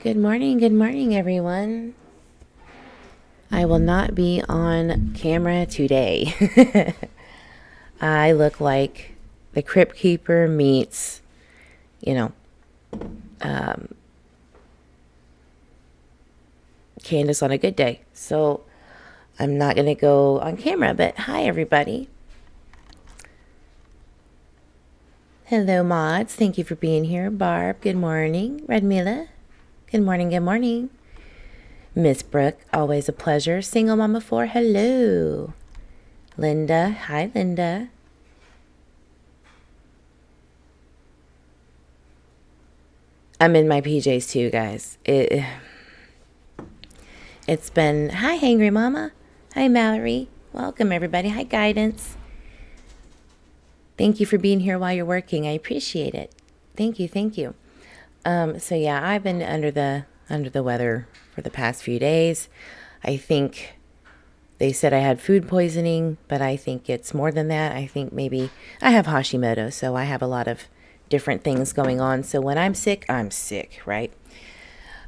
Good morning, everyone. I will not be on camera today. I look like the Crypt Keeper meets, you know, Candace on a good day. So I'm not going to go on camera, but hi, everybody. Hello, mods. Thank you for being here. Barb, good morning. Redmila, good morning, good morning. Miss Brooke, always a pleasure. Single Mama 4, hello. Linda, hi, Linda. I'm in my PJs too, guys. It's been, hi, Hangry Mama. Hi, Mallory. Welcome, everybody. Hi, Guidance. Thank you for being here while you're working. I appreciate it. Thank you, thank you. So yeah, I've been under the weather for the past few days. I think they said I had food poisoning, but I think it's more than that. I think maybe I have Hashimoto, so I have a lot of different things going on. So when I'm sick, right?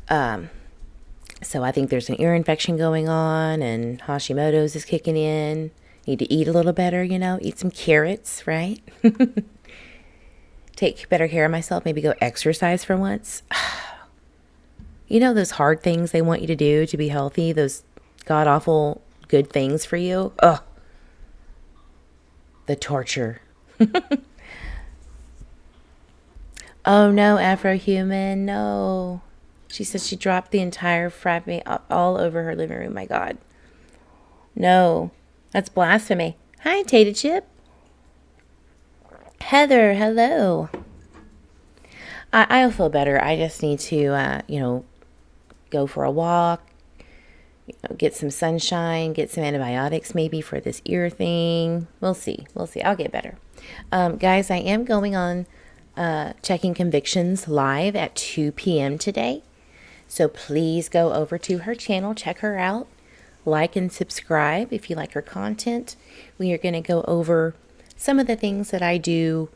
So I think there's an ear infection going on, and Hashimoto's is kicking in. Need to eat a little better, eat some carrots, right? Take better care of myself, maybe go exercise for once. Those hard things they want you to do to be healthy, those god-awful good things for you. Ugh. The torture. Oh no, Afrohuman, no. She says she dropped the entire frappe all over her living room. My God. No, that's blasphemy. Hi, Tata Chip. Heather, hello. I'll feel better. I just need to, go for a walk, get some sunshine, get some antibiotics maybe for this ear thing. We'll see. I'll get better. Guys, I am going on Checking Convictions live at 2 p.m. today. So please go over to her channel, check her out, like and subscribe if you like her content. We are going to go over some of the things that I do,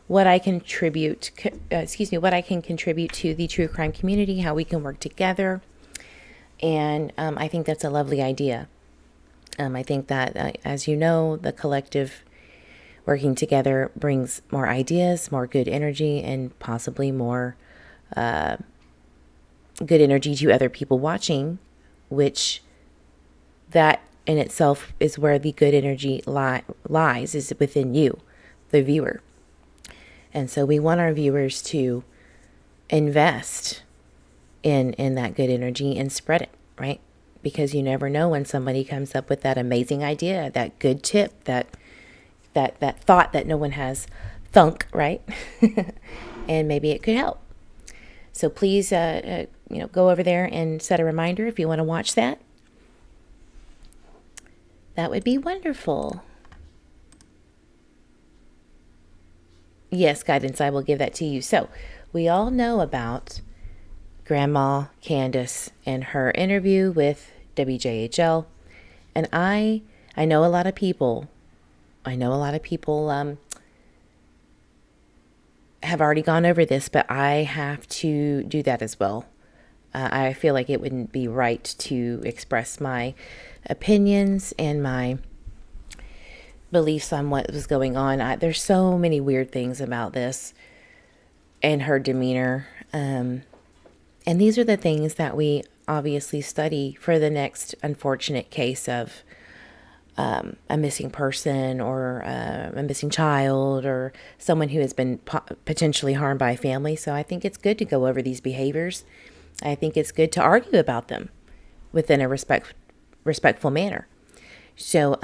what I contribute, what I can contribute to the true crime community, how we can work together. And I think that's a lovely idea. I think that, as you know, the collective working together brings more ideas, more good energy, and possibly more good energy to other people watching, which that in itself is where the good energy lies, is within you, the viewer. And so we want our viewers to invest in that good energy and spread it, right? Because you never know when somebody comes up with that amazing idea, that good tip, that thought that no one has thunk, right? And maybe it could help. So please, go over there and set a reminder if you want to watch that. That would be wonderful. Yes, Guidance, I will give that to you. So we all know about Grandma Candace and her interview with WJHL. And I know a lot of people have already gone over this, but I have to do that as well. I feel like it wouldn't be right to express my opinions and my beliefs on what was going on. There's so many weird things about this and her demeanor. And these are the things that we obviously study for the next unfortunate case of a missing person or a missing child or someone who has been potentially harmed by a family. So I think it's good to go over these behaviors. I think it's good to argue about them within a respectful manner. So,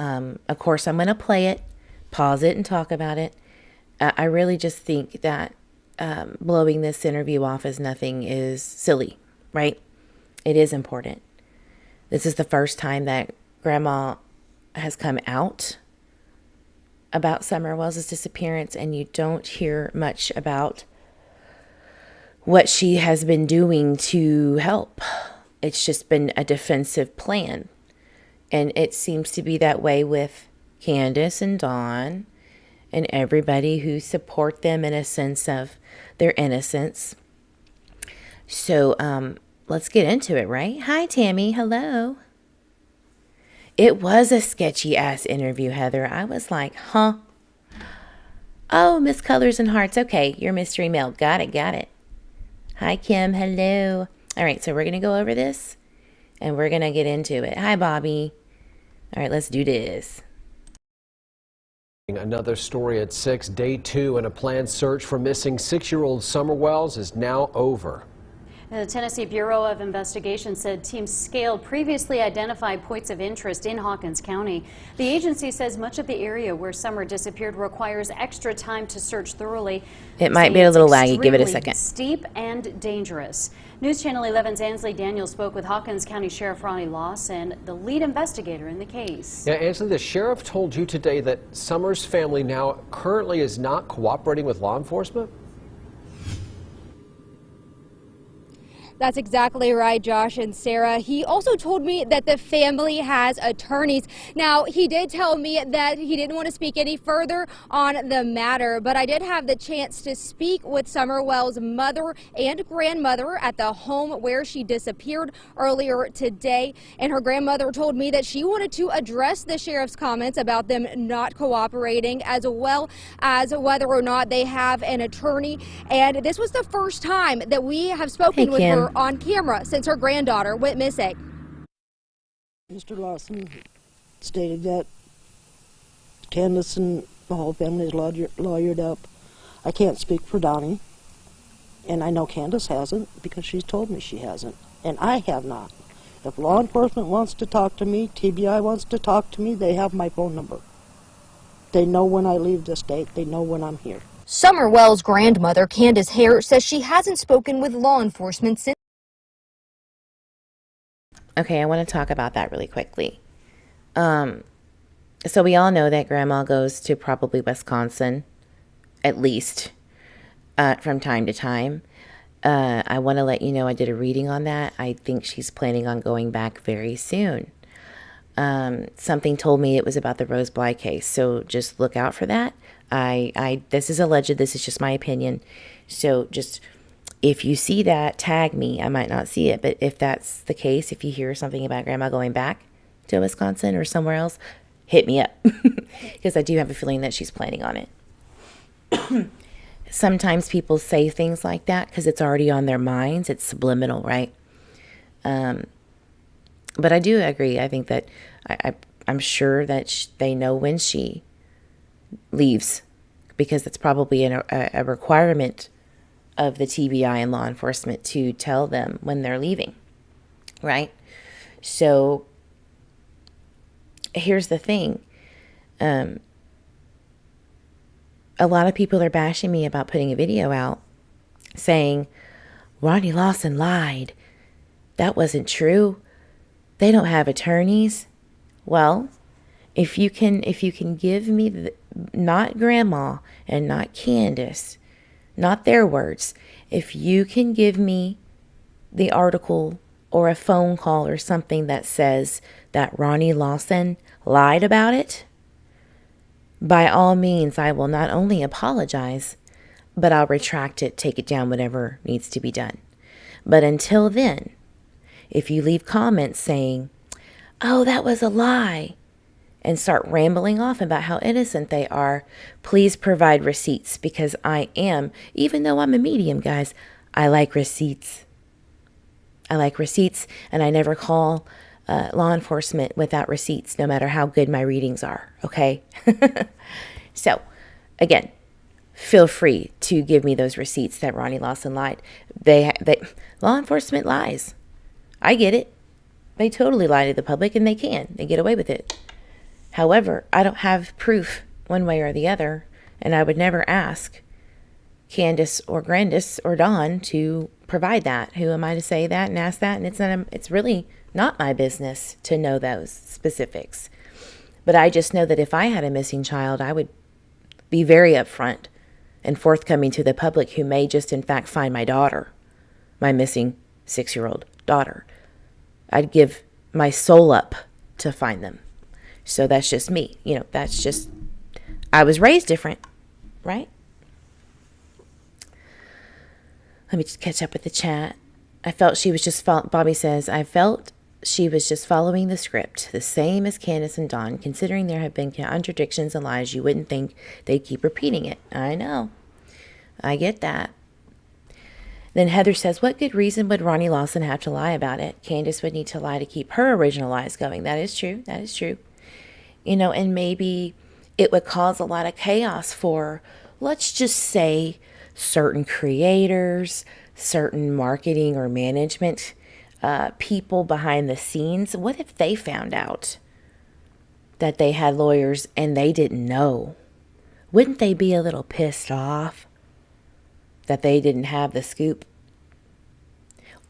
of course, I'm going to play it, pause it, and talk about it. I really just think that blowing this interview off as nothing is silly, right? It is important. This is the first time that Grandma has come out about Summer Wells' disappearance, and you don't hear much about what she has been doing to help. It's just been a defensive plan. And it seems to be that way with Candace and Dawn and everybody who support them in a sense of their innocence. So let's get into it, right? Hi, Tammy. Hello. It was a sketchy ass interview, Heather. I was like, huh? Oh, Miss Colors and Hearts. Okay, you're Mystery Mail. Got it, got it. Hi, Kim. Hello. All right, so we're going to go over this and we're going to get into it. Hi, Bobby. All right, let's do this. Another story at 6. Day 2 and a planned search for missing 6-year-old Summer Wells is now over. The Tennessee Bureau of Investigation said teams scaled previously identified points of interest in Hawkins County. The agency says much of the area where Summer disappeared requires extra time to search thoroughly. It might be a little laggy. Give it a second. Steep and dangerous. News Channel 11's Ansley Daniels spoke with Hawkins County Sheriff Ronnie Lawson, the lead investigator in the case. Yeah, Ansley, the sheriff told you today that Summer's family now currently is not cooperating with law enforcement? That's exactly right, Josh and Sarah. He also told me that the family has attorneys. Now, he did tell me that he didn't want to speak any further on the matter, but I did have the chance to speak with Summer Wells' mother and grandmother at the home where she disappeared earlier today. And her grandmother told me that she wanted to address the sheriff's comments about them not cooperating, as well as whether or not they have an attorney. And this was the first time that we have spoken with her on camera since her granddaughter went missing. Mr. Lawson stated that Candace and the whole family is lawyered up. I can't speak for Donnie, and I know Candace hasn't because she's told me she hasn't, and I have not. If law enforcement wants to talk to me, TBI wants to talk to me, they have my phone number. They know when I leave the state. They know when I'm here. Summer Wells' grandmother, Candace Hare, says she hasn't spoken with law enforcement since. Okay, I want to talk about that really quickly. So we all know that Grandma goes to probably Wisconsin, at least, from time to time. I want to let you know I did a reading on that. I think she's planning on going back very soon. Something told me it was about the Rose Bly case, so just look out for that. This is alleged. This is just my opinion. So just, if you see that, tag me. I might not see it, but if that's the case, if you hear something about Grandma going back to Wisconsin or somewhere else, hit me up because I do have a feeling that she's planning on it. Sometimes people say things like that because it's already on their minds. It's subliminal, right? But I do agree. I think that I'm sure that they know when she leaves, because it's probably a requirement of the TBI and law enforcement to tell them when they're leaving, right? So here's the thing. A lot of people are bashing me about putting a video out saying Ronnie Lawson lied. That wasn't true. They don't have attorneys. Well, if you can give me not Grandma and not Candace, not their words, if you can give me the article or a phone call or something that says that Ronnie Lawson lied about it, by all means, I will not only apologize, but I'll retract it, take it down, whatever needs to be done. But until then, if you leave comments saying, oh, that was a lie, and start rambling off about how innocent they are, please provide receipts, because I am, even though I'm a medium, guys, I like receipts. I like receipts, and I never call law enforcement without receipts, no matter how good my readings are, okay? So, again, feel free to give me those receipts that Ronnie Lawson lied. Law enforcement lies. I get it. They totally lie to the public, and they get away with it. However, I don't have proof one way or the other, and I would never ask Candace or Grandis or Dawn to provide that. Who am I to say that and ask that? And it's really not my business to know those specifics. But I just know that if I had a missing child, I would be very upfront and forthcoming to the public, who may just in fact find my daughter, my missing 6-year-old daughter. I'd give my soul up to find them. So that's just me. That's just, I was raised different, right? Let me just catch up with the chat. I felt she was just, Bobby says, I felt she was just following the script, the same as Candace and Dawn. Considering there have been contradictions and lies, you wouldn't think they'd keep repeating it. I know. I get that. Then Heather says, what good reason would Ronnie Lawson have to lie about it? Candace would need to lie to keep her original lies going. That is true. That is true. You know, and maybe it would cause a lot of chaos for, let's just say, certain creators, certain marketing or management people behind the scenes. What if they found out that they had lawyers and they didn't know? Wouldn't they be a little pissed off that they didn't have the scoop?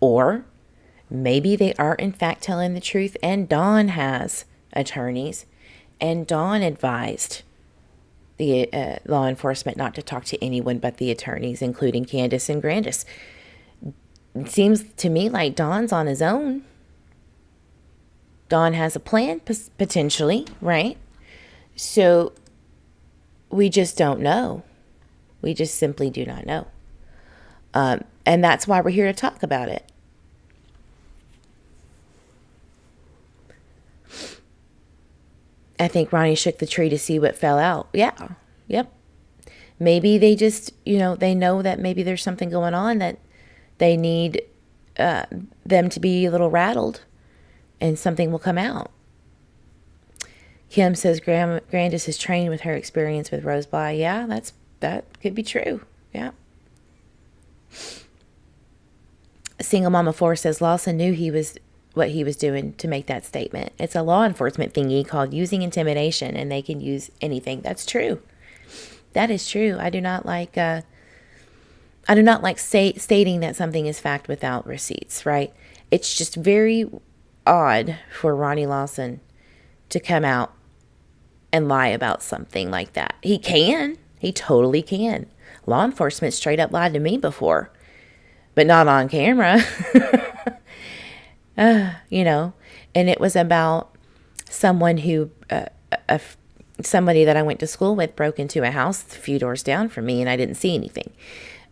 Or maybe they are in fact telling the truth and Dawn has attorneys and Dawn advised the law enforcement not to talk to anyone but the attorneys, including Candace and Grandis. It seems to me like Dawn's on his own. Dawn has a plan, potentially, right? So we just don't know. We just simply do not know. And that's why we're here to talk about it. I think Ronnie shook the tree to see what fell out. Yeah. Yep. Maybe they just, they know that maybe there's something going on that they need them to be a little rattled and something will come out. Kim says Grandis is trained with her experience with Rose Bly. Yeah, that could be true. Yeah. Single Mama 4 says Lawson knew what he was doing to make that statement. It's a law enforcement thingy called using intimidation, and they can use anything. That's true. That is true. I do not like stating that something is fact without receipts, right? It's just very odd for Ronnie Lawson to come out and lie about something like that. He can. He totally can. Law enforcement straight up lied to me before, but not on camera. And it was about someone who, somebody that I went to school with broke into a house a few doors down from me, and I didn't see anything.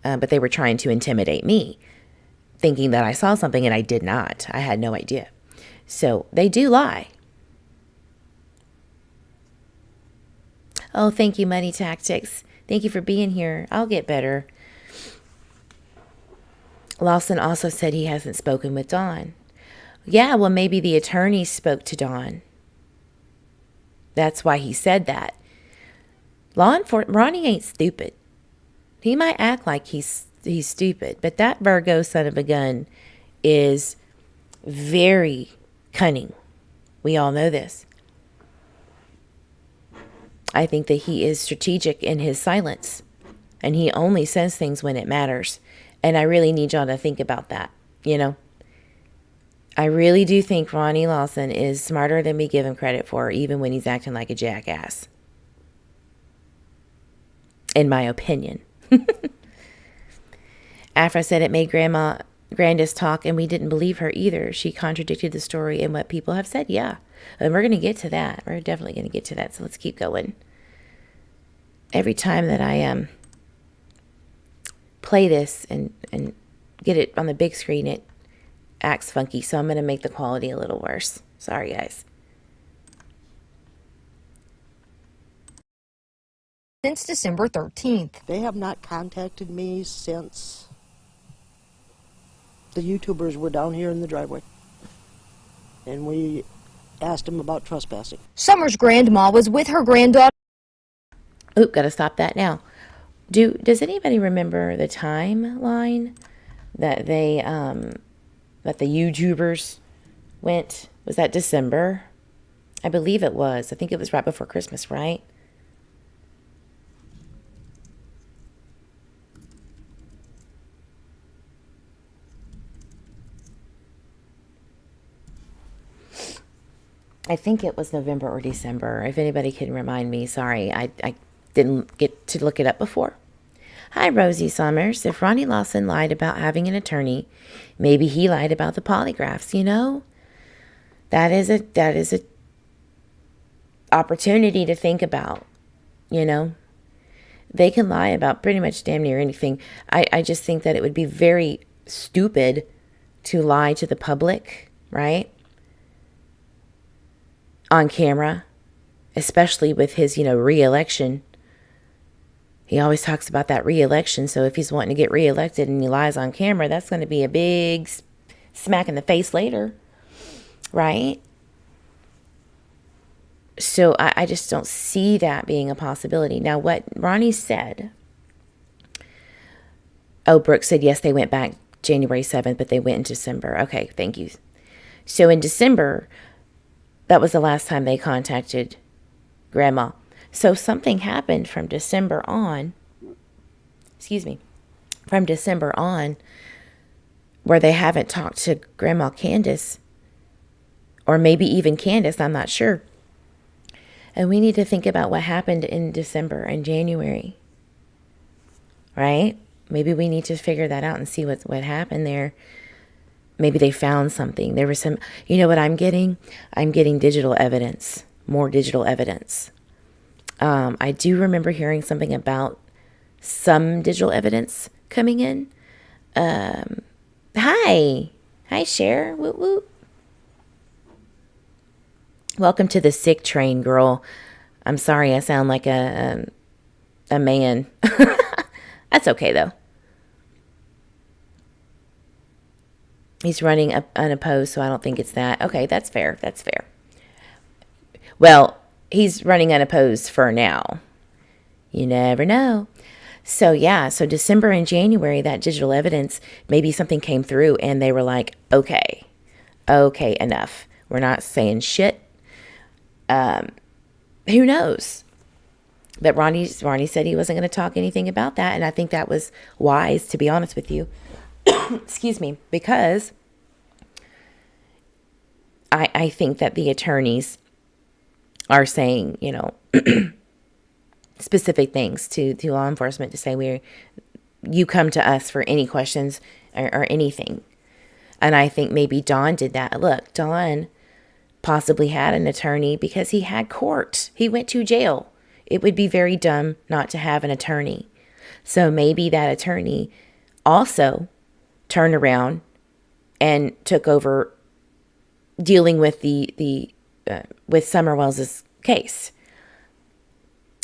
But they were trying to intimidate me, thinking that I saw something, and I did not. I had no idea. So they do lie. Oh, thank you, Money Tactics. Thank you for being here. I'll get better. Lawson also said he hasn't spoken with Dawn. Yeah, well, maybe the attorney spoke to Dawn. That's why he said that. Ronnie ain't stupid. He might act like he's stupid, but that Virgo son of a gun is very cunning. We all know this. I think that he is strategic in his silence, and he only says things when it matters. And I really need y'all to think about that, I really do think Ronnie Lawson is smarter than we give him credit for, even when he's acting like a jackass. In my opinion. Afra said it made Grandis talk, and we didn't believe her either. She contradicted the story and what people have said. Yeah. And we're going to get to that. We're definitely going to get to that. So let's keep going. Every time that I play this and get it on the big screen, it acts funky. So I'm going to make the quality a little worse. Sorry, guys. Since December 13th. They have not contacted me since the YouTubers were down here in the driveway. And we asked them about trespassing. Summer's grandma was with her granddaughter. Oop, gotta stop that now. Does anybody remember the timeline that that the YouTubers went? Was that December? I believe it was. I think it was right before Christmas, right? I think it was November or December. If anybody can remind me, sorry, I didn't get to look it up before. Hi, Rosie Summers. If Ronnie Lawson lied about having an attorney, maybe he lied about the polygraphs, That is a opportunity to think about, They can lie about pretty much damn near anything. I just think that it would be very stupid to lie to the public, right? On camera, especially with his, re-election. He always talks about that re-election. So if he's wanting to get re-elected and he lies on camera, that's going to be a big smack in the face later, right? So I just don't see that being a possibility. Now, what Ronnie said, Brooke said, yes, they went back January 7th, but they went in December. Okay, thank you. So in December, that was the last time they contacted Grandma. So something happened from December on, where they haven't talked to Grandma Candace, or maybe even Candace, I'm not sure. And we need to think about what happened in December and January, right? Maybe we need to figure that out and see what happened there. Maybe they found something. There was some, what I'm getting? I'm getting digital evidence, more digital evidence. I do remember hearing something about some digital evidence coming in. Hi, Cher. Woot woot. Welcome to the sick train, girl. I'm sorry I sound like a man. That's okay, though. He's running unopposed, so I don't think it's that. Okay, that's fair. That's fair. Well, he's running unopposed for now. You never know. So, yeah, so December and January, that digital evidence, maybe something came through and they were like, okay, enough. We're not saying shit. Who knows? But Ronnie said he wasn't going to talk anything about that. And I think that was wise, to be honest with you. Excuse me. Because I think that the attorneys are saying, specific things to law enforcement to say, you come to us for any questions or anything. And I think maybe Don did that. Look, Don possibly had an attorney because he had court. He went to jail. It would be very dumb not to have an attorney. So maybe that attorney also turned around and took over dealing with with Summer Wells's case.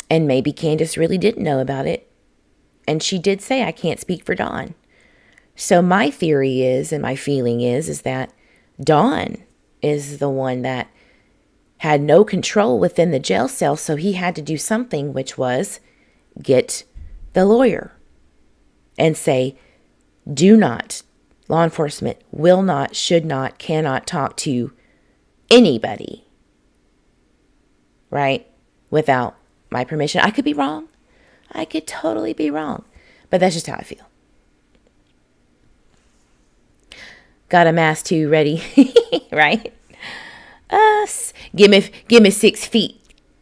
And maybe Candace really didn't know about it. And she did say, I can't speak for Don. So my theory is, and my feeling is that Don is the one that had no control within the jail cell, so he had to do something, which was get the lawyer and say, do not, law enforcement will not, should not, cannot talk to anybody, right, without my permission. I could be wrong. I could totally be wrong, but that's just how I feel. Got a mask too ready, right? Give me 6 feet.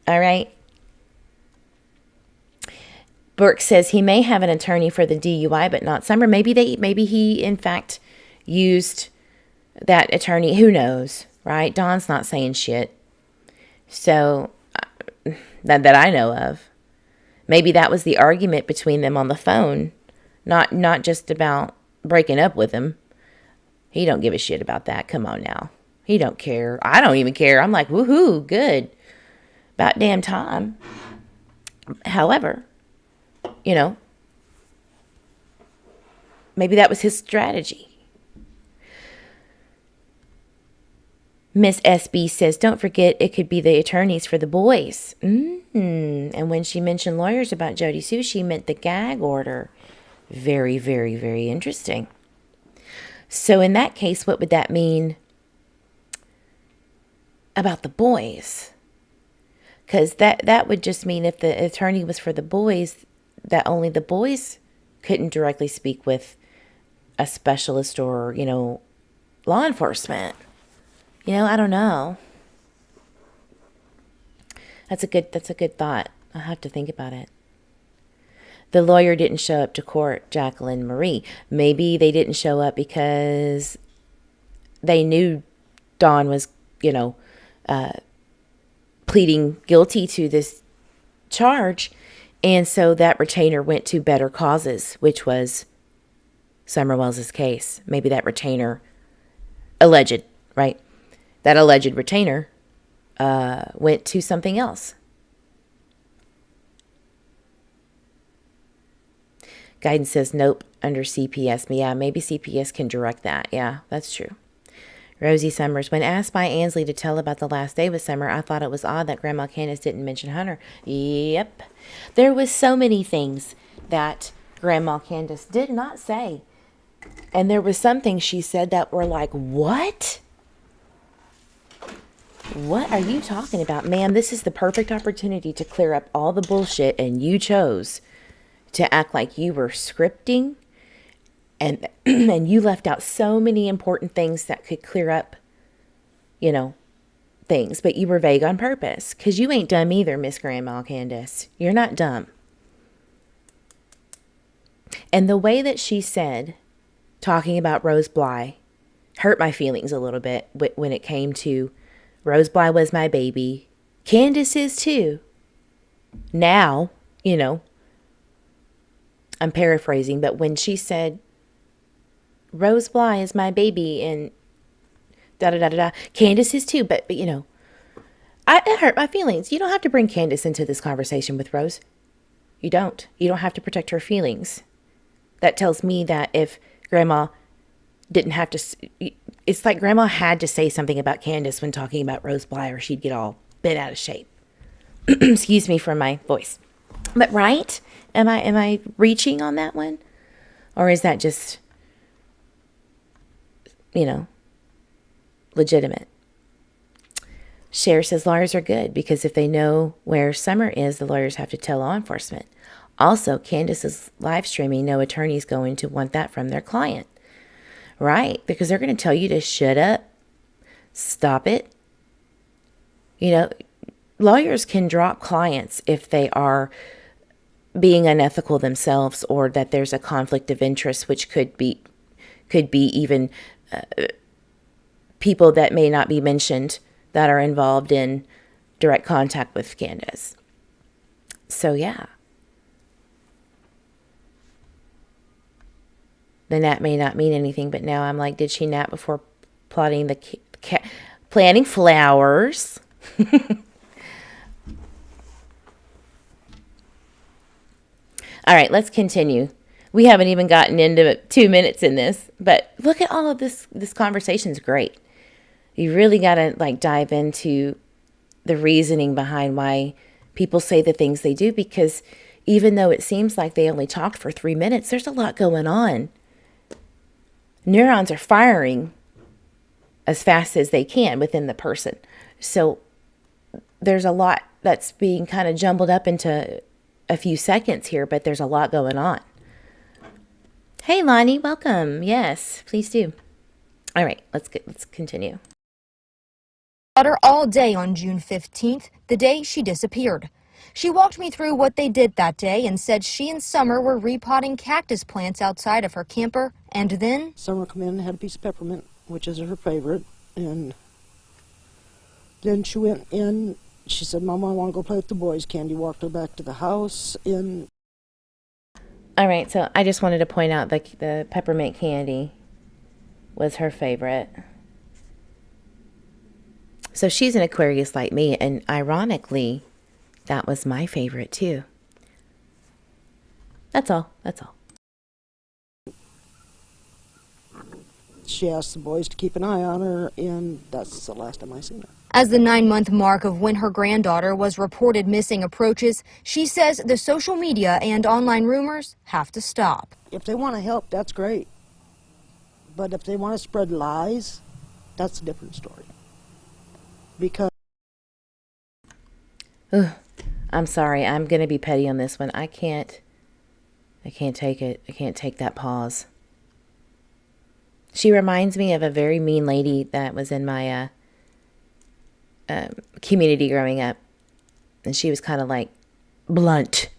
All right. Burke says he may have an attorney for the DUI, but not Summer. Maybe he in fact used that attorney. Who knows, right? Don's not saying shit. So that I know of. Maybe that was the argument between them on the phone, not just about breaking up with him. He don't give a shit about that. Come on now. He don't care. I don't even care. I'm like, woohoo, good. About damn time. However, maybe that was his strategy. Miss SB says, don't forget it could be the attorneys for the boys. And when she mentioned lawyers about Jody Sue, she meant the gag order. Very, very, very interesting. So in that case, what would that mean about the boys? Because that would just mean if the attorney was for the boys, that only the boys couldn't directly speak with a specialist or, law enforcement. I don't know. That's a good thought. I'll have to think about it. The lawyer didn't show up to court, Jacqueline Marie. Maybe they didn't show up because they knew Dawn was, pleading guilty to this charge. And so that retainer went to better causes, which was Summer Wells's case. Maybe that retainer alleged, right? That alleged retainer went to something else. Guidance says nope under CPS. Yeah, maybe CPS can direct that. Yeah, that's true. Rosie Summers, when asked by Ansley to tell about the last day with Summer, I thought it was odd that Grandma Candace didn't mention Hunter. Yep. There was so many things that Grandma Candace did not say. And there was some things she said that were like, what? What are you talking about? Ma'am, this is the perfect opportunity to clear up all the bullshit, and you chose to act like you were scripting, and and you left out so many important things that could clear up, things, but you were vague on purpose, because you ain't dumb either, Miss Grandma Candace. You're not dumb. And the way that she said, talking about Rose Bly, hurt my feelings a little bit when it came to Rose Bly was my baby. Candace is too. Now, I'm paraphrasing, but when she said, Rose Bly is my baby and da-da-da-da-da, Candace is too, but it hurt my feelings. You don't have to bring Candace into this conversation with Rose. You don't. You don't have to protect her feelings. That tells me that if Grandma didn't have to, it's like Grandma had to say something about Candace when talking about Rose Bly, or she'd get all bent out of shape. Excuse me for my voice. But right? Am I reaching on that one? Or is that just, legitimate? Cher says lawyers are good because if they know where Summer is, the lawyers have to tell law enforcement. Also, Candace's live streaming, no attorney's going to want that from their client. Right? Because they're going to tell you to shut up, stop it. Lawyers can drop clients if they are being unethical themselves, or that there's a conflict of interest, which could be even people that may not be mentioned that are involved in direct contact with Candace. So yeah. The nap may not mean anything, but now I'm like, did she nap before plotting planting flowers? All right, let's continue. We haven't even gotten into 2 minutes in this, but look at all of this. This conversation's great. You really got to dive into the reasoning behind why people say the things they do, because even though it seems like they only talked for 3 minutes, there's a lot going on. Neurons are firing as fast as they can within the person. So there's a lot that's being kind of jumbled up into a few seconds here, but there's a lot going on. Hey, Lonnie, welcome. Yes, please do. All right, let's continue. Daughter all day on June 15th, the day she disappeared. She walked me through what they did that day and said she and Summer were repotting cactus plants outside of her camper, and then Summer come in and had a piece of peppermint, which is her favorite, and then she went in. She said, Mama, I want to go play with the boys. Candy walked her back to the house. All right, so I just wanted to point out that the peppermint candy was her favorite. So she's an Aquarius like me, and ironically, that was my favorite too. That's all. She asked the boys to keep an eye on her, and that's the last time I seen her. as the 9-month mark of when her granddaughter was reported missing approaches, she says the social media and online rumors have to stop. If they want to help, that's great. But if they want to spread lies, that's a different story. Because I'm sorry. I'm going to be petty on this one. I can't take it. I can't take that pause. She reminds me of a very mean lady that was in my community growing up. And she was kind of like blunt.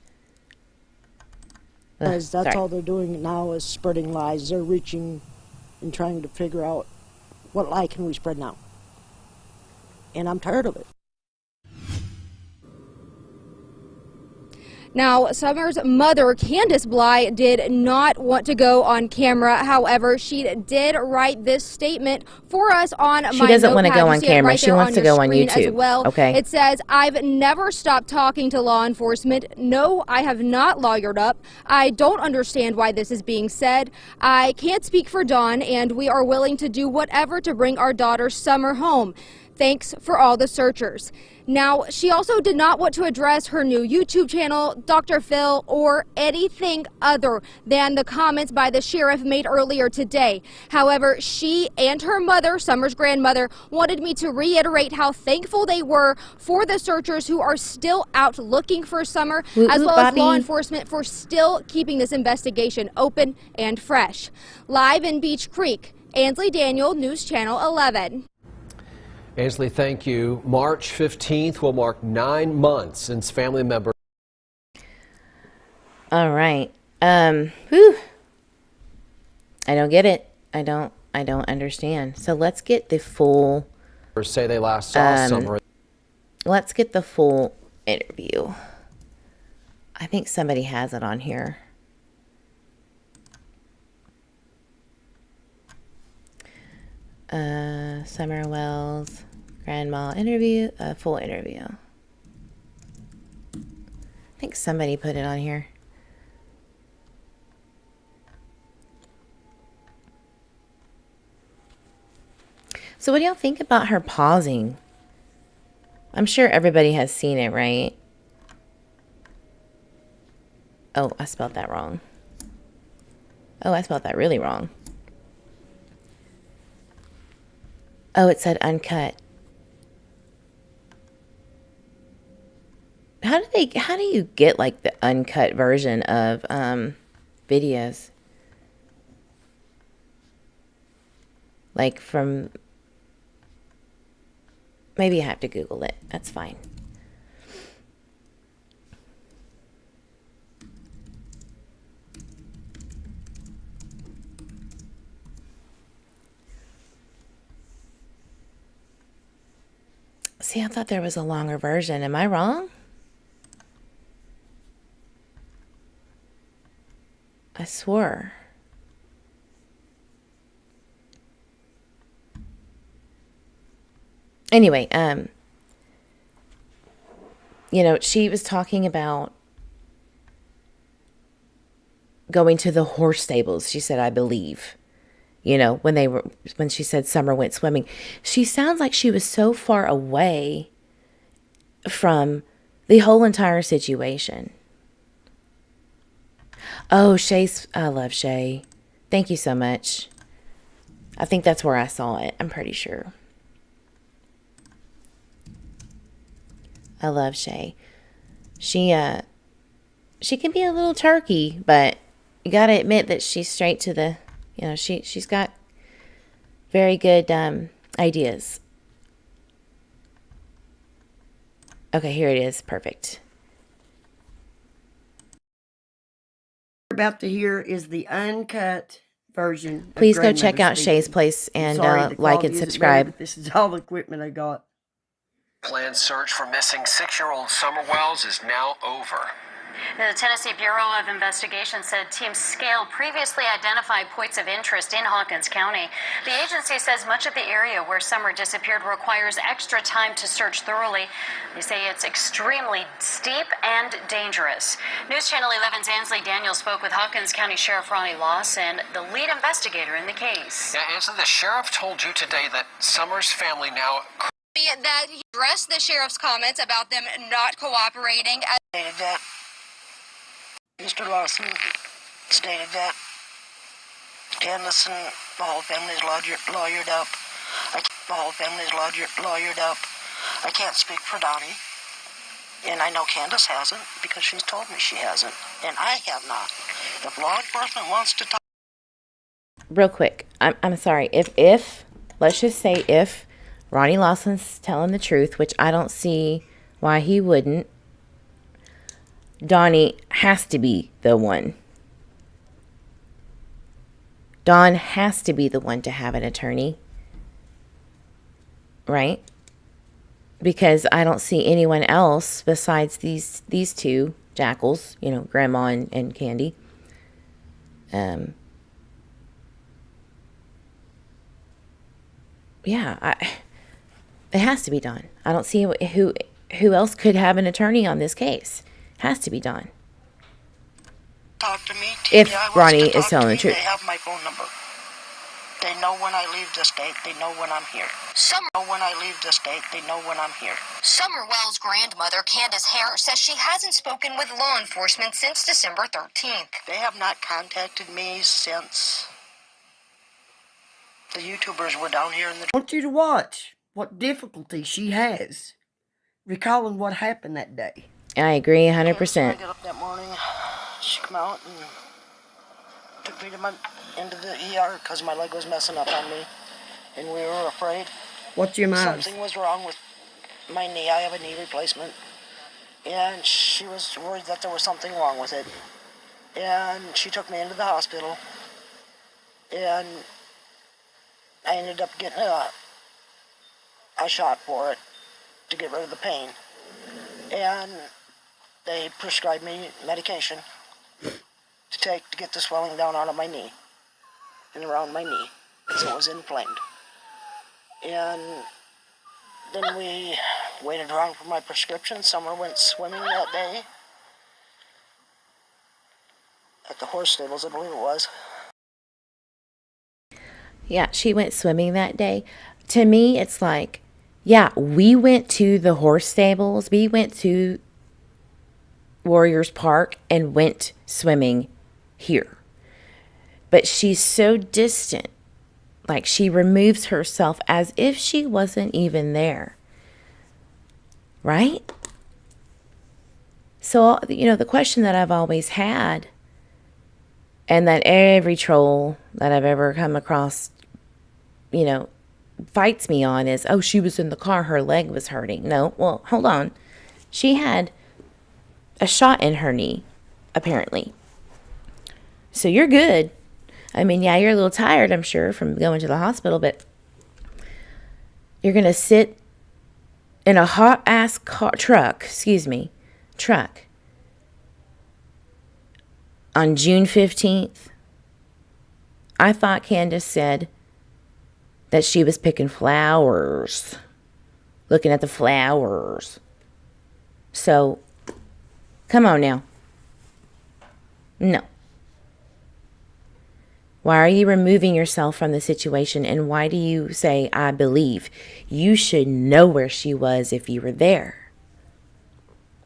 that's sorry. all they're doing now is spreading lies. They're reaching and trying to figure out what lie can we spread now. And I'm tired of it. Now, Summer's mother, Candace Bly, did not want to go on camera. However, she did write this statement for us on She my doesn't want to notepad. go You on see it camera. right She there wants to your go on screen as YouTube. well. Okay. It says, "I've never stopped talking to law enforcement. No, I have not lawyered up. I don't understand why this is being said. I can't speak for Dawn, and we are willing to do whatever to bring our daughter Summer home. Thanks for all the searchers." Now, she also did not want to address her new YouTube channel, Dr. Phil, or anything other than the comments by the sheriff made earlier today. However, she and her mother, Summer's grandmother, wanted me to reiterate how thankful they were for the searchers who are still out looking for Summer, as well as law enforcement for still keeping this investigation open and fresh. Live in Beach Creek, Ansley Daniel, News Channel 11. Ansley, thank you. March 15th will mark 9 months since family members. All right. Whew. I don't get it. I don't understand. So let's get the full. Say they last saw Summer. Let's get the full interview. I think somebody has it on here. Summer Wells, grandma interview, full interview. I think somebody put it on here. So what do y'all think about her pausing? I'm sure everybody has seen it, right? Oh, I spelled that wrong. Oh, I spelled that really wrong. Oh, it said uncut. How do you get like the uncut version of videos? Like from, maybe I have to Google it. That's fine. See, I thought there was a longer version. Am I wrong? I swore. Anyway, you know, she was talking about going to the horse stables. She said, I believe, you know, when she said Summer went swimming, she sounds like she was so far away from the whole entire situation. Oh, I love Shay. Thank you so much. I think that's where I saw it. I'm pretty sure. I love Shay. She can be a little turkey, but you got to admit that she's straight to the, you know, she's got very good ideas. Okay, here it is. Perfect. About to hear is the uncut version. Please go check out Shay's Place and like and subscribe. Better, this is all the equipment I got. Planned search for missing 6-year-old Summer Wells is now over. The Tennessee Bureau of Investigation said teams scaled previously identified points of interest in Hawkins County. The agency says much of the area where Summer disappeared requires extra time to search thoroughly. They say it's extremely steep and dangerous. News Channel 11's Ansley Daniel spoke with Hawkins County Sheriff Ronnie Lawson, the lead investigator in the case. Yeah, Ansley, the sheriff told you today that Summer's family now... That he addressed the sheriff's comments about them not cooperating. Stated that Mr. Lawson stated that Candace and the whole family is lawyered up. The whole family is lawyered up. I can't speak for Donnie, and I know Candace hasn't because she's told me she hasn't, and I have not. If law enforcement wants to talk, Real quick, I'm sorry. If let's just say if Ronnie Lawson's telling the truth, which I don't see why he wouldn't, Donnie has to be the one. Dawn has to be the one to have an attorney. Right? Because I don't see anyone else besides these two jackals, Grandma and Candy. Yeah, it has to be done. I don't see who else could have an attorney on this case. Has to be done. Talk to me. If TBI wants Ronnie to is talk telling to the me, truth. they have my phone number. They know when I leave the state. They know when I'm here. When I leave the state, they know when I'm here. Summerwell's grandmother, Candace Hare, says she hasn't spoken with law enforcement since December 13th. They have not contacted me since the YouTubers were down here in the... I want you to watch what difficulty she has recalling what happened that day. I agree When I 100%. got up that morning, she came out and took me into the ER because my leg was messing up on me, and we were afraid Watch your mouth. something was wrong with my knee. I have a knee replacement, and she was worried that there was something wrong with it. And she took me into the hospital, and I ended up getting a shot for it to get rid of the pain. And they prescribed me medication to take to get the swelling down out of my knee and around my knee because it was inflamed. And then we waited around for my prescription. Summer went swimming that day at the horse stables, I believe it was. Yeah, she went swimming that day. To me, it's like, yeah, we went to the horse stables. We went to Warriors Park and went swimming here. But she's so distant. Like, she removes herself as if she wasn't even there. Right? So, the question that I've always had, and that every troll that I've ever come across, fights me on is, oh, she was in the car, her leg was hurting. No, well, hold on. She had a shot in her knee, apparently. So you're good. I mean, yeah, you're a little tired, I'm sure, from going to the hospital, but you're going to sit in a hot-ass truck on June 15th. I thought Candace said that she was picking flowers, looking at the flowers. So, come on now. No. Why are you removing yourself from the situation, and why do you say, I believe? You should know where she was if you were there.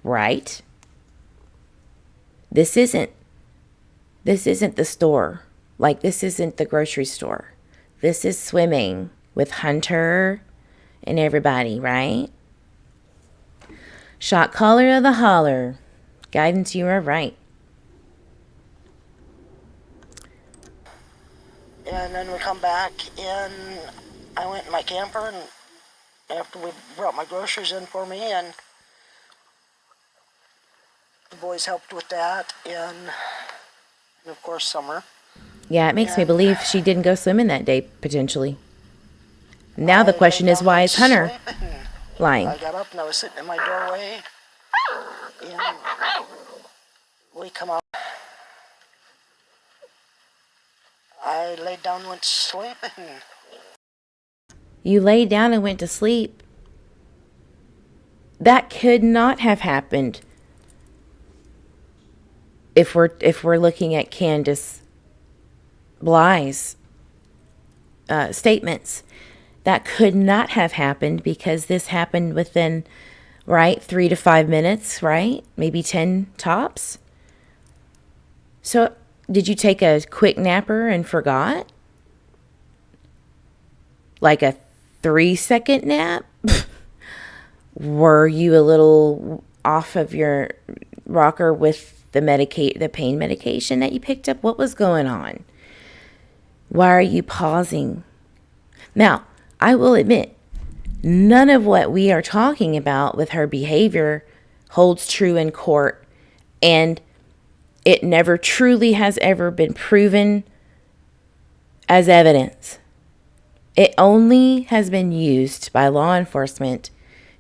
Right? This isn't the store. Like, this isn't the grocery store. This is swimming with Hunter and everybody, right? Shot caller of the holler. Guidance, you are right. And then we come back, and I went in my camper, and after we brought my groceries in for me, and the boys helped with that, and of course, Summer. Yeah, it makes me believe she didn't go swimming that day, potentially. Now the question is, why is Hunter lying? I got up, and I was sitting in my doorway, and we come out. I laid down and went to sleep, and You laid down and went to sleep. That could not have happened if we're looking at Candace Bly's statements. That could not have happened because this happened within, 3 to 5 minutes, right? Maybe 10 tops. So, did you take a quick napper and forgot? Like a 3-second nap? Were you a little off of your rocker with the pain medication that you picked up? What was going on? Why are you pausing? Now, I will admit, none of what we are talking about with her behavior holds true in court, and it never truly has ever been proven as evidence. It only has been used by law enforcement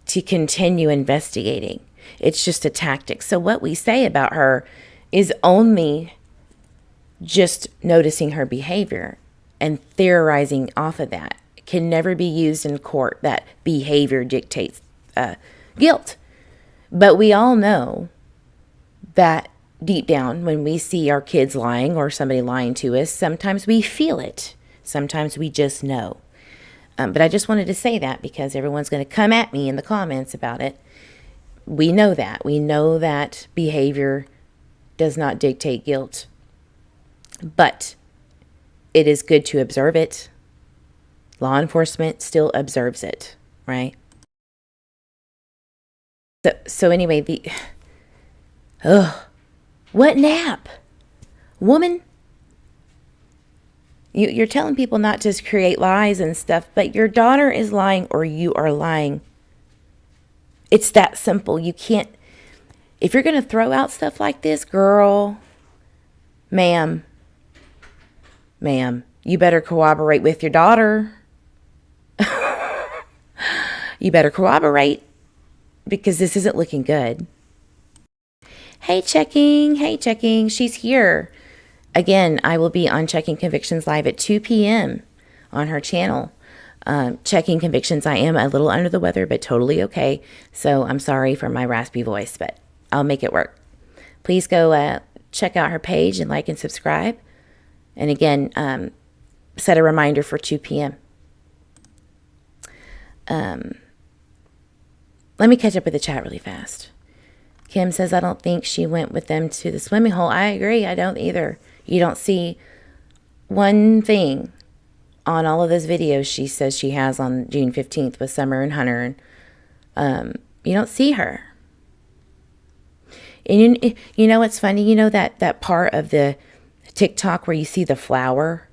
to continue investigating. It's just a tactic. So what we say about her is only just noticing her behavior and theorizing off of that. It can never be used in court that behavior dictates guilt. But we all know that deep down, when we see our kids lying or somebody lying to us, sometimes we feel it. Sometimes we just know. But I just wanted to say that because everyone's going to come at me in the comments about it. We know that. We know that behavior does not dictate guilt. But it is good to observe it. Law enforcement still observes it, right? So anyway, what nap? Woman, you're telling people not to create lies and stuff, but your daughter is lying or you are lying. It's that simple. You can't, if you're going to throw out stuff like this, girl, ma'am, you better corroborate with your daughter. You better corroborate because this isn't looking good. Hey, checking. She's here. Again, I will be on Checking Convictions Live at 2 p.m. on her channel. Checking Convictions, I am a little under the weather, but totally okay. So I'm sorry for my raspy voice, but I'll make it work. Please go check out her page and like and subscribe. And again, set a reminder for 2 p.m. Let me catch up with the chat really fast. Kim says, I don't think she went with them to the swimming hole. I agree. I don't either. You don't see one thing on all of those videos she says she has on June 15th with Summer and Hunter. And you don't see her. And you know what's funny? You know that part of the TikTok where you see the flowers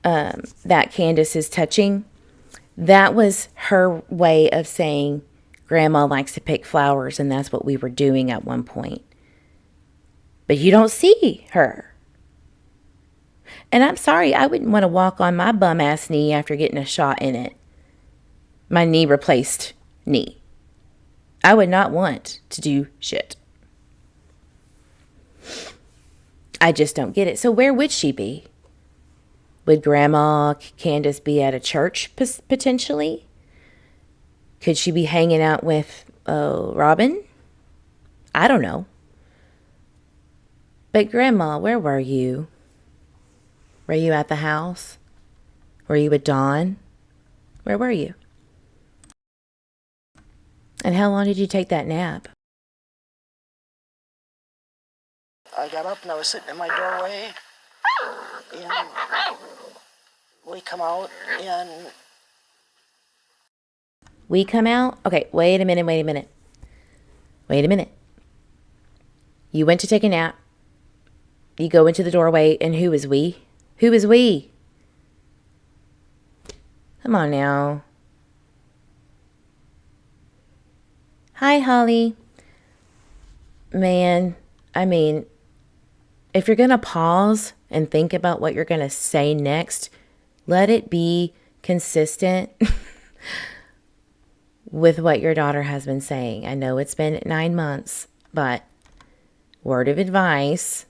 that Candace is touching? That was her way of saying Grandma likes to pick flowers, and that's what we were doing at one point. But you don't see her. And I'm sorry, I wouldn't want to walk on my bum-ass knee after getting a shot in it. My knee replaced knee. I would not want to do shit. I just don't get it. So where would she be? Would Grandma Candace be at a church potentially? Could she be hanging out with Robin? I don't know. But Grandma, where were you? Were you at the house? Were you with Dawn? Where were you? And how long did you take that nap? I got up and I was sitting in my doorway, and we come out, and We come out? Okay, wait a minute. You went to take a nap. You go into the doorway, and who is we? Who is we? Come on now. Hi, Holly. Man, I mean, if you're going to pause and think about what you're going to say next, let it be consistent with what your daughter has been saying. I know it's been 9 months, but word of advice,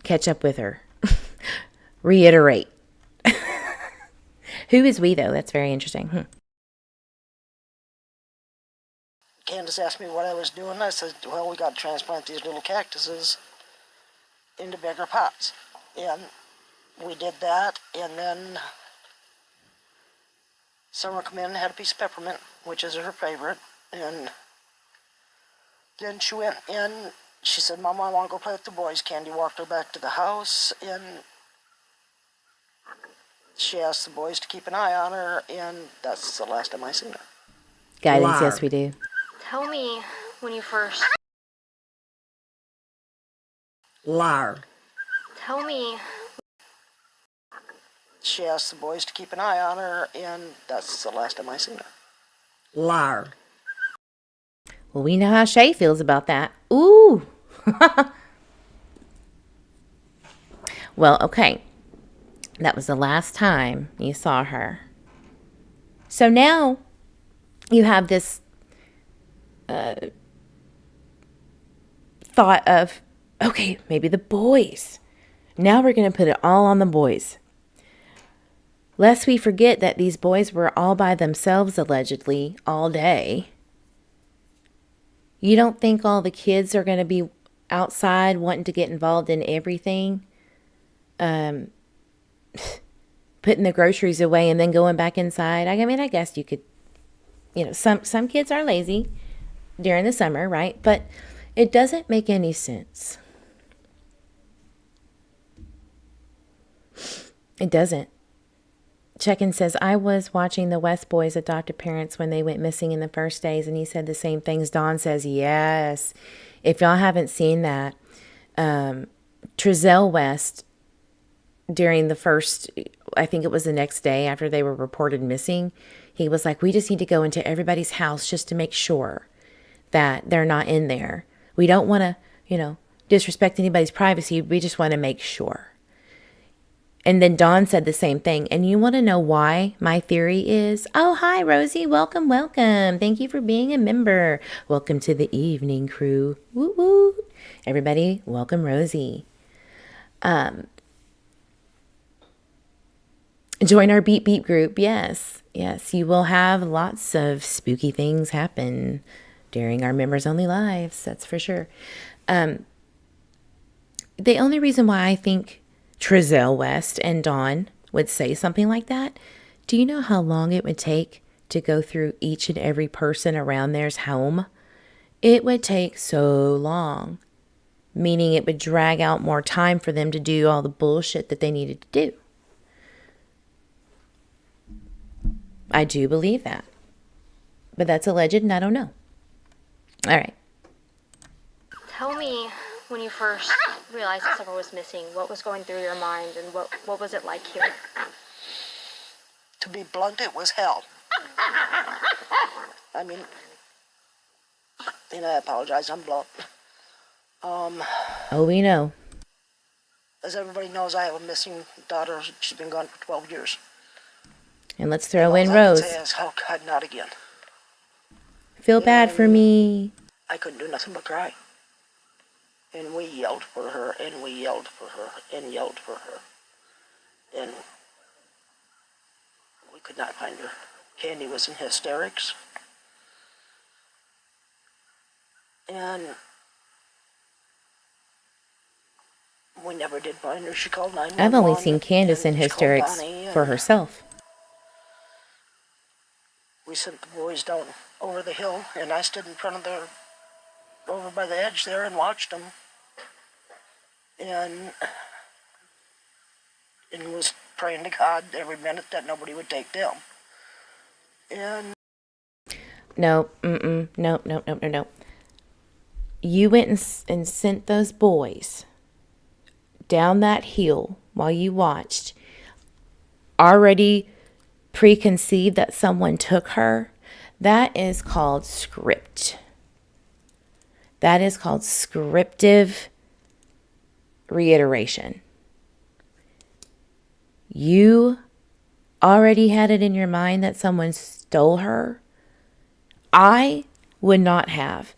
catch up with her. Reiterate. Who is we, though? That's very interesting. Candace asked me what I was doing. I said, well, we got to transplant these little cactuses into bigger pots. And we did that, and then Summer come in and had a piece of peppermint, which is her favorite, and then she went in. She said, Mama, I want to go play with the boys. Candy walked her back to the house, and she asked the boys to keep an eye on her, and that's the last time I seen her. Guidance, yes, we do. Tell me when you first... Liar. Tell me... She asked the boys to keep an eye on her, and that's the last time I seen her. Liar. Well, we know how Shay feels about that. Ooh. Well, okay. That was the last time you saw her. So now you have this thought of, okay, maybe the boys. Now we're going to put it all on the boys. Lest we forget that these boys were all by themselves, allegedly, all day. You don't think all the kids are going to be outside wanting to get involved in everything? Putting the groceries away and then going back inside? I mean, I guess you could, some kids are lazy during the summer, right? But it doesn't make any sense. It doesn't. Check-in says, I was watching the West Boys' adopted parents when they went missing in the first days, and he said the same things. Dawn says, yes. If y'all haven't seen that, Trezell West, during the first, I think it was the next day after they were reported missing, he was like, we just need to go into everybody's house just to make sure that they're not in there. We don't want to, disrespect anybody's privacy. We just want to make sure. And then Dawn said the same thing. And you want to know why my theory is? Oh, hi, Rosie. Welcome, welcome. Thank you for being a member. Welcome to the evening crew. Woo woo. Everybody, welcome Rosie. Join our Beep Beep group. Yes, you will have lots of spooky things happen during our members only lives. That's for sure. The only reason why I think Trezell West and Dawn would say something like that, do you know how long it would take to go through each and every person around their's home? It would take so long, meaning it would drag out more time for them to do all the bullshit that they needed to do. I do believe that, but that's alleged and I don't know. All right. Tell me, when you first realized that Summer was missing, what was going through your mind and what was it like here? To be blunt, it was hell. I mean, and I apologize, I'm blunt. Oh, we know. As everybody knows, I have a missing daughter. She's been gone for 12 years. And let's throw in All I Rose. can say is, oh God, not again. Feel bad for me. I couldn't do nothing but cry. And we yelled for her, and we yelled for her, and yelled for her. And we could not find her. Candy was in hysterics. And we never did find her. She called 911. I've only seen Candace in and she called hysterics Bonnie, for and herself. we sent the boys down over the hill, and I stood in front of over by the edge there and watched them. And was praying to God every minute that nobody would take them. And No. You went and sent those boys down that hill while you watched, already preconceived that someone took her. That is called script. That is called scriptive reiteration. You already had it in your mind that someone stole her. I would not have.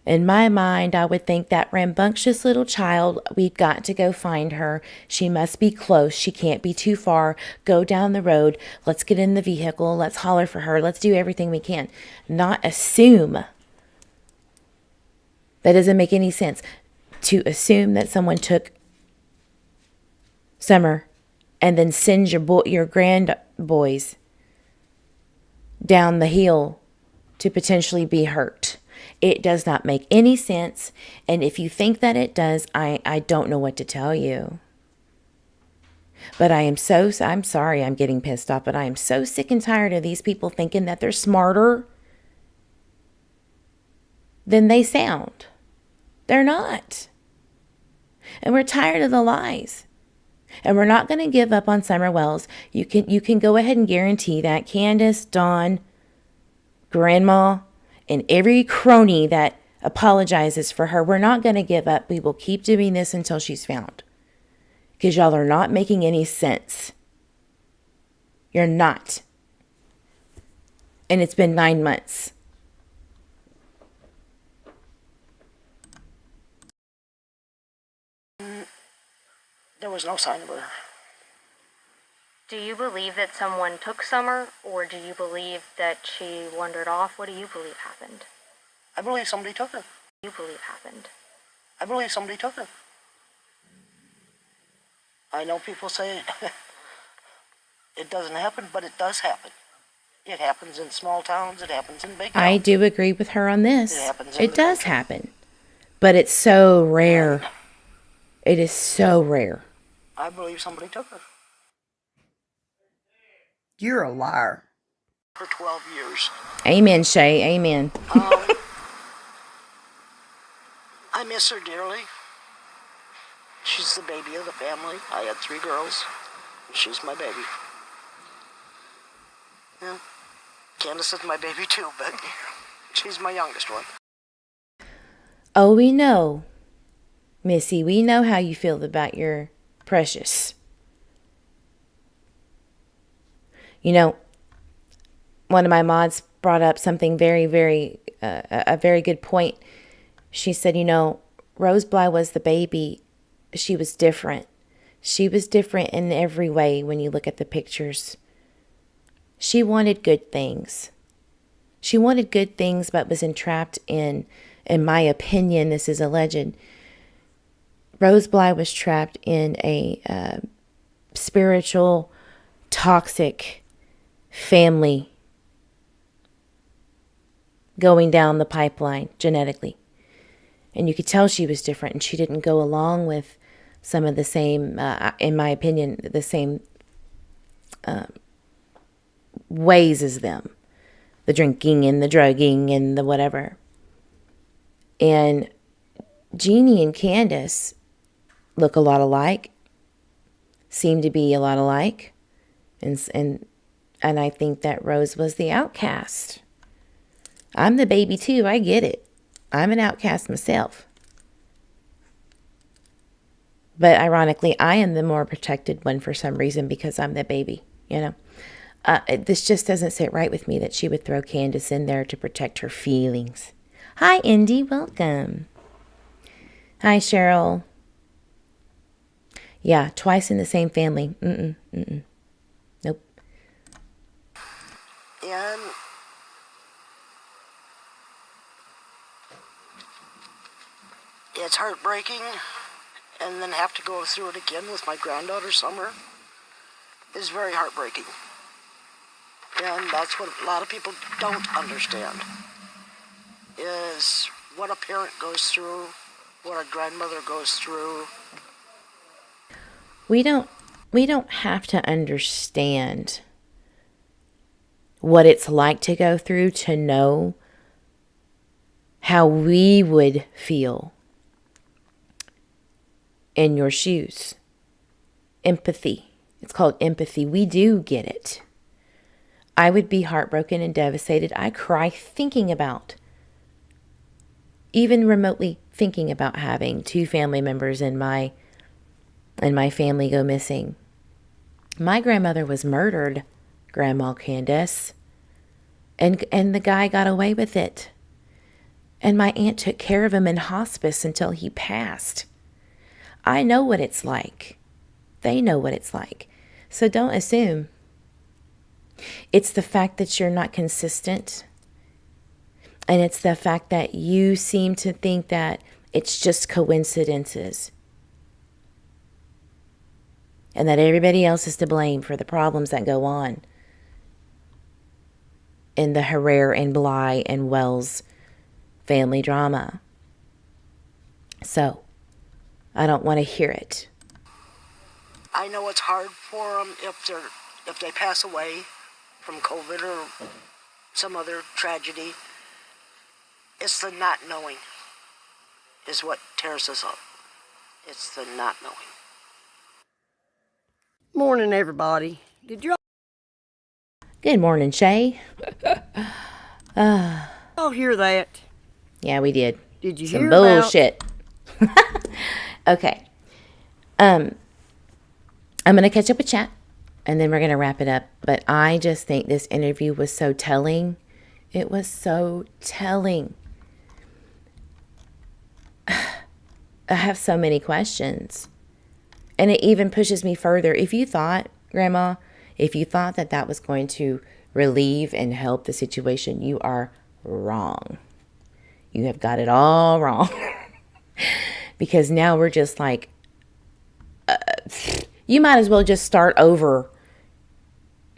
In my mind, I would think that rambunctious little child, we've got to go find her. She must be close. She can't be too far. Go down the road. Let's get in the vehicle. Let's holler for her. Let's do everything we can. Not assume. That doesn't make any sense. To assume that someone took Summer and then send your grand boys down the hill to potentially be hurt. It does not make any sense. And if you think that it does, I don't know what to tell you. But I'm sorry I'm getting pissed off, but I am so sick and tired of these people thinking that they're smarter than they sound. They're not. And we're tired of the lies. And we're not going to give up on Summer Wells. You can go ahead and guarantee that Candace, Dawn, Grandma, and every crony that apologizes for her, we're not going to give up. We will keep doing this until she's found. Because y'all are not making any sense. You're not. And it's been 9 months. There was no sign of her. Do you believe that someone took Summer, or do you believe that she wandered off? What do you believe happened? I believe somebody took her. You believe happened? I believe somebody took her. I know people say it doesn't happen, but it does happen. It happens in small towns. It happens in big towns. I do agree with her on this. It happens in It the does country. happen. But it's so rare. It is so rare. I believe somebody took her. You're a liar. For 12 years. Amen, Shay. Amen. I miss her dearly. She's the baby of the family. I had 3 girls. She's my baby. Yeah. Candace is my baby too, but she's my youngest one. Oh, we know, Missy, we know how you feel about your precious. You know, one of my mods brought up something very, very, a very good point. She said, you know, Rose Bly was the baby. She was different. She was different in every way when you look at the pictures. She wanted good things. She wanted good things, but was entrapped in my opinion, this is alleged, Rose Bly was trapped in a spiritual, toxic family going down the pipeline genetically. And you could tell she was different, and she didn't go along with some of the same, in my opinion, the same ways as them. The drinking and the drugging and the whatever. And Jeannie and Candace look a lot alike, seem to be a lot alike. And I think that Rose was the outcast. I'm the baby too, I get it. I'm an outcast myself. But ironically, I am the more protected one for some reason because I'm the baby, you know. This just doesn't sit right with me that she would throw Candace in there to protect her feelings. Hi, Indy. Welcome. Hi, Cheryl. Yeah, twice in the same family. Nope. And it's heartbreaking, and then have to go through it again with my granddaughter, Summer, is very heartbreaking. And that's what a lot of people don't understand, is what a parent goes through, what a grandmother goes through. We don't have to understand what it's like to go through to know how we would feel in your shoes. Empathy. It's called empathy. We do get it. I would be heartbroken and devastated. I cry thinking about, even remotely thinking about having 2 family members in my family go missing. My grandmother was murdered, Grandma Candace, and the guy got away with it. And my aunt took care of him in hospice until he passed. I know what it's like. They know what it's like. So don't assume. It's the fact that you're not consistent. And it's the fact that you seem to think that it's just coincidences. And that everybody else is to blame for the problems that go on in the Herrera and Bly and Wells family drama. So, I don't want to hear it. I know it's hard for them if they pass away from COVID or some other tragedy. It's the not knowing is what tears us up. It's the not knowing. Morning, everybody. Did you Good morning, Shay. all hear that? Yeah, we did. Did you Some hear bullshit. Okay. I'm going to catch up with chat. and then we're going to wrap it up. But I just think this interview was so telling. It was so telling. I have so many questions. And it even pushes me further. If you thought, Grandma, if you thought that that was going to relieve and help the situation, you are wrong. You have got it all wrong. Because now we're just like, you might as well just start over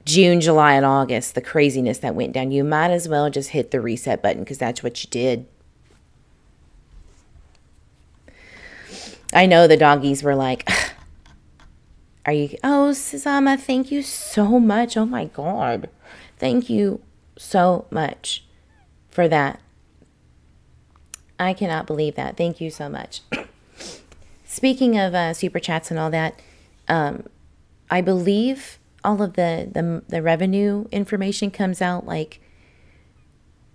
June, July, and August, the craziness that went down. You might as well just hit the reset button because that's what you did. I know the doggies were like, are you, oh, Susanna, thank you so much. Oh my God. Thank you so much for that. I cannot believe that. Thank you so much. Speaking of super chats and all that, I believe all of the revenue information comes out like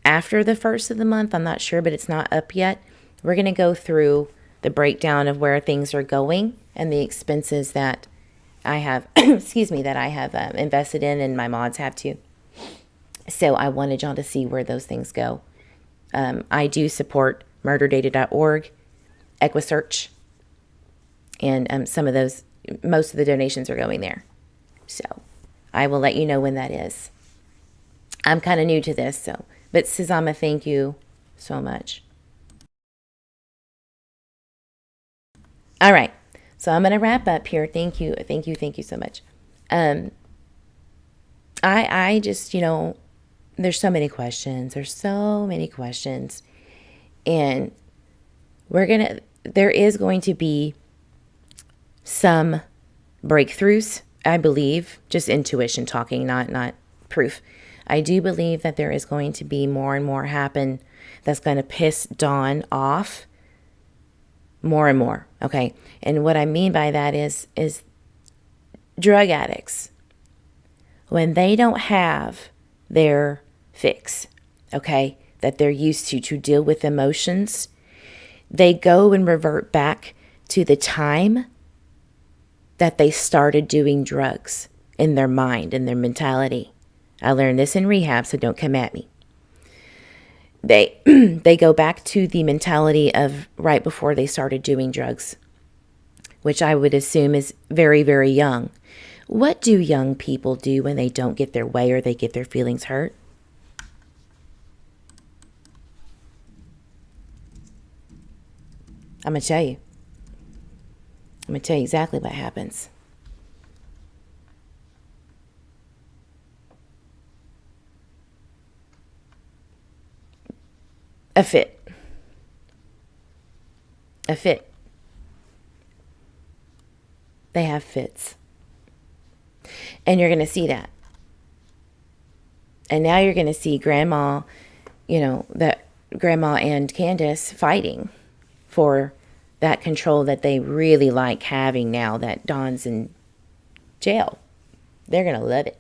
after the first of the month. I'm not sure, but it's not up yet. We're going to go through the breakdown of where things are going and the expenses that I have, excuse me, that I have invested in and my mods have too. So I wanted y'all to see where those things go. I do support murderdata.org, EquiSearch, and some of those, most of the donations are going there. So I will let you know when that is. I'm kind of new to this, so, but Susanna, thank you so much. All right, so I'm going to wrap up here. Thank you so much. I just, there's so many questions. And there is going to be some breakthroughs, I believe, just intuition talking, not proof. I do believe that there is going to be more and more happen that's going to piss Dawn off more and more. Okay. And what I mean by that is drug addicts, when they don't have their fix, okay, that they're used to deal with emotions, they go and revert back to the time that they started doing drugs in their mind and their mentality. I learned this in rehab, so don't come at me. They go back to the mentality of right before they started doing drugs, which I would assume is very, very young. What do young people do when they don't get their way or they get their feelings hurt? I'm going to tell you. I'm going to tell you exactly what happens. A fit. They have fits. And you're going to see that. And now you're going to see Grandma, that Grandma and Candace fighting for that control that they really like having now that Dawn's in jail. They're going to love it.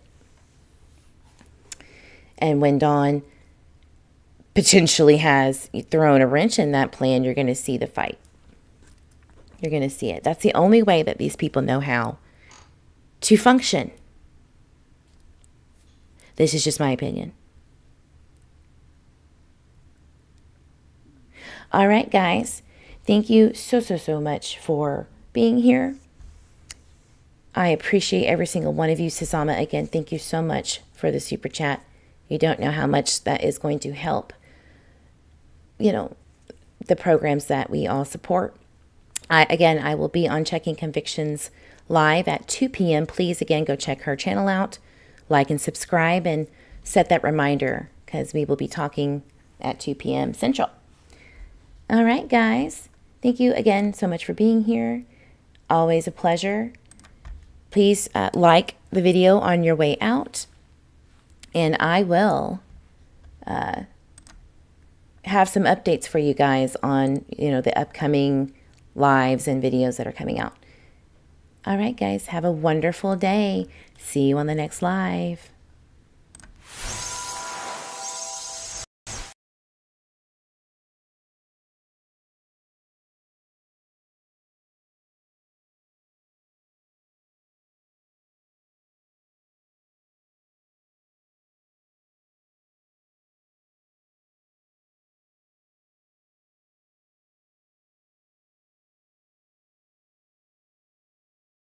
And when Dawn potentially has thrown a wrench in that plan, you're going to see the fight. You're going to see it. That's the only way that these people know how to function. This is just my opinion. All right, guys. Thank you so much for being here. I appreciate every single one of you. Susanna, again, thank you so much for the super chat. You don't know how much that is going to help, the programs that we all support. I will be on Checking Convictions live at 2 p.m. Please, again, go check her channel out. Like and subscribe and set that reminder because we will be talking at 2 p.m. Central. All right, guys. Thank you again so much for being here. Always a pleasure. Please like the video on your way out. And I will have some updates for you guys on, the upcoming lives and videos that are coming out. All right, guys. Have a wonderful day. See you on the next live.